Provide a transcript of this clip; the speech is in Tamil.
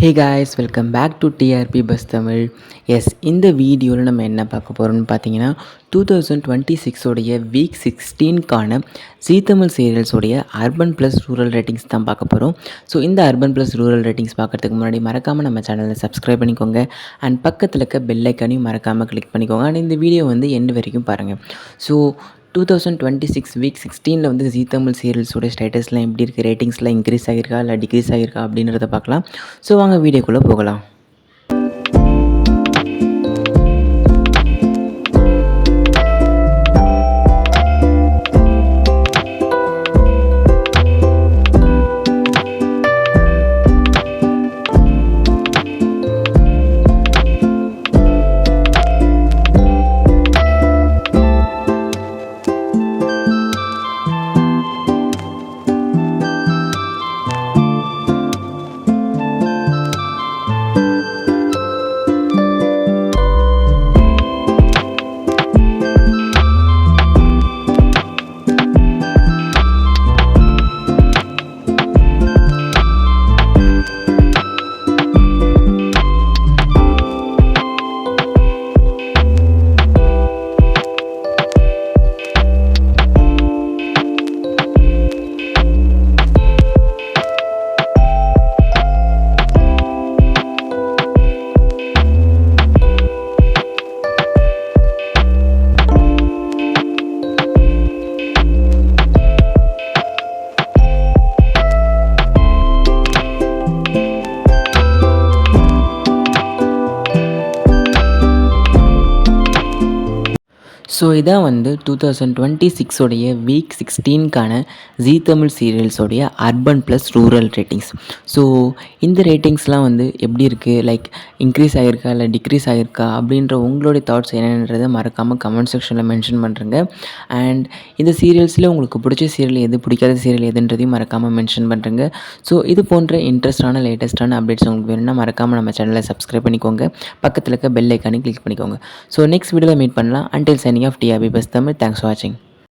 Hey guys, welcome back to TRP bus Tamil. இந்த வீடியோவில் நம்ம என்ன பார்க்க போகிறோம்னு பார்த்தீங்கன்னா 2026 வீக் 16க்கான ஜீ தமிழ் சீரியல்ஸோடைய அர்பன் ப்ளஸ் ரூரல் ரேட்டிங்ஸ் தான் பார்க்க போகிறோம். ஸோ இந்த அர்பன் ப்ளஸ் ரூரல் ரேட்டிங்ஸ் பார்க்குறதுக்கு முன்னாடி மறக்காமல் நம்ம சேனலை சப்ஸ்கிரைப் பண்ணிக்கோங்க. அண்ட் பக்கத்தில் இருக்க பெல் ஐக்கானையும் மறக்காமல் கிளிக் பண்ணிக்கோங்க. அண்ட் இந்த வீடியோ வந்து எண்டு வரைக்கும் பாருங்கள். ஸோ 2026 வீக் 16 வந்து ஜீ தமிழ் சீரியல்ஸோட ஸ்டேட்டஸ்லாம் எப்படி இருக்குது, ரேட்டிங்ஸ்லாம் இன்க்ரீஸ் ஆகியிருக்கா இல்லை டிக்ரீஸ் ஆகியிருக்கா அப்படின்றத பார்க்கலாம். ஸோ வாங்க வீடியோக்குள்ளே போகலாம். ஸோ இதான் வந்து 2026 வீக் 16க்கான ஜீ தமிழ் சீரியல்ஸோடைய urban plus rural ratings. So இந்த ரேட்டிங்ஸ்லாம் வந்து எப்படி இருக்குது, லைக் இன்க்ரீஸ் ஆகியிருக்கா இல்லை டிக்ரீஸ் ஆகியிருக்கா அப்படின்ற உங்களுடைய தாட்ஸ் என்னன்றதை மறக்காமல் கமெண்ட் செக்ஷனில் மென்ஷன் பண்ணுறேங்க. அண்ட் இந்த சீரியல்ஸில் உங்களுக்கு பிடிச்ச சீரியல் எது, பிடிக்காத சீரியல் எதுன்றதையும் மறக்காமல் மென்ஷன் பண்ணுறேங்க. ஸோ இது போன்ற இன்ட்ரெஸ்டான லேட்டஸ்ட்டான அப்டேட்ஸ் உங்களுக்கு வேணும்னா மறக்காமல் நம்ம சேனலை சப்ஸ்கிரைப் பண்ணிக்கோங்க. பக்கத்தில் இருக்க பெல் ஐக்கானே கிளிக் பண்ணிக்கோங்க. ஸோ நெக்ஸ்ட் வீடியோவில் மீட் பண்ணலாம். Until signing off TRP bus Tamil. Thanks for வாட்சிங்.